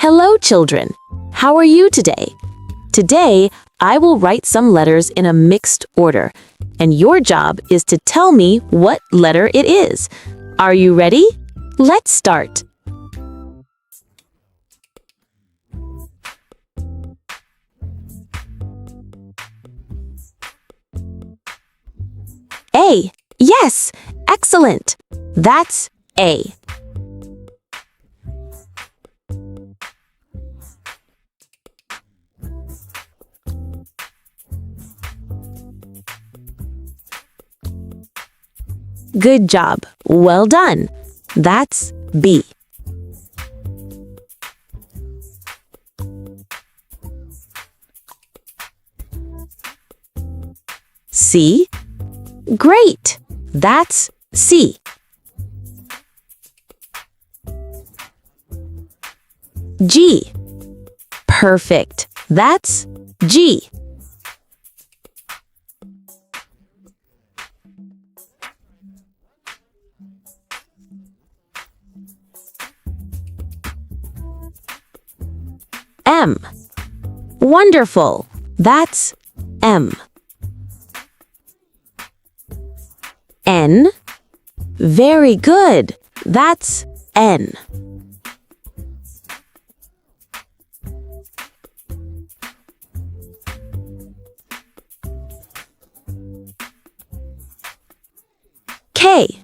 Hello, children. How are you today? Today, I will write some letters in a mixed order, and your job is to tell me what letter it is. Are you ready? Let's start. A. Yes, excellent. That's A. Good job. Well done. That's B. C. Great. That's C. G. Perfect. That's G. M. Wonderful. That's M. N. Very good. That's N. K.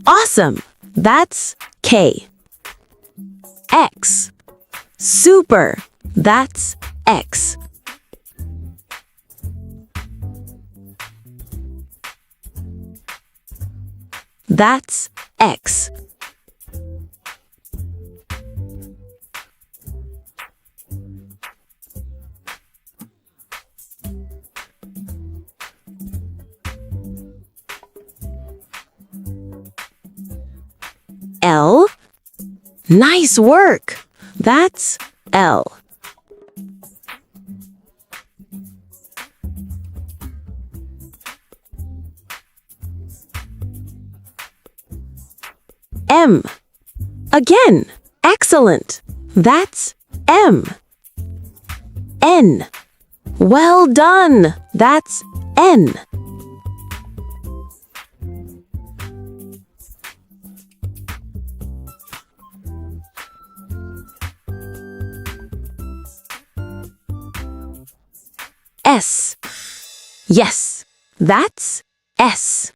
Awesome. That's K. X. Super. That's X. That's X. L. Nice work. That's L. M. Again, excellent. That's M. N. Well done. That's N. S. Yes, that's S.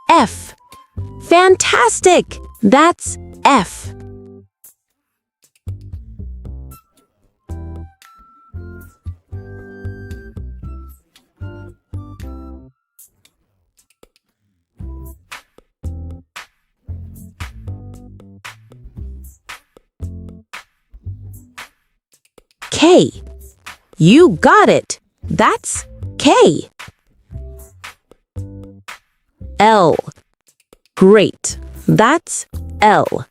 F. Fantastic! That's F. K. You got it. That's K. L. Great. That's L.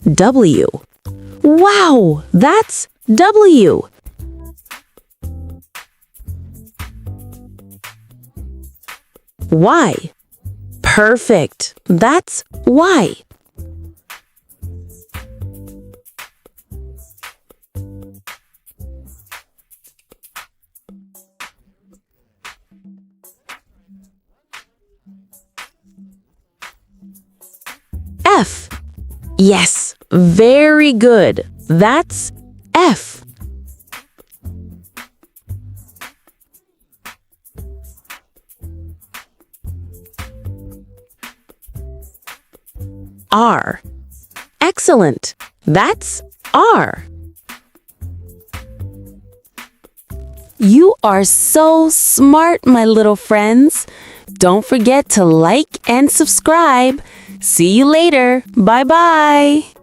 W. Wow, that's W. Y. Perfect. That's Y. F. Yes, very good. That's F. R. Excellent. That's R. You are so smart, my little friends. Don't forget to like and subscribe. See you later. Bye-bye.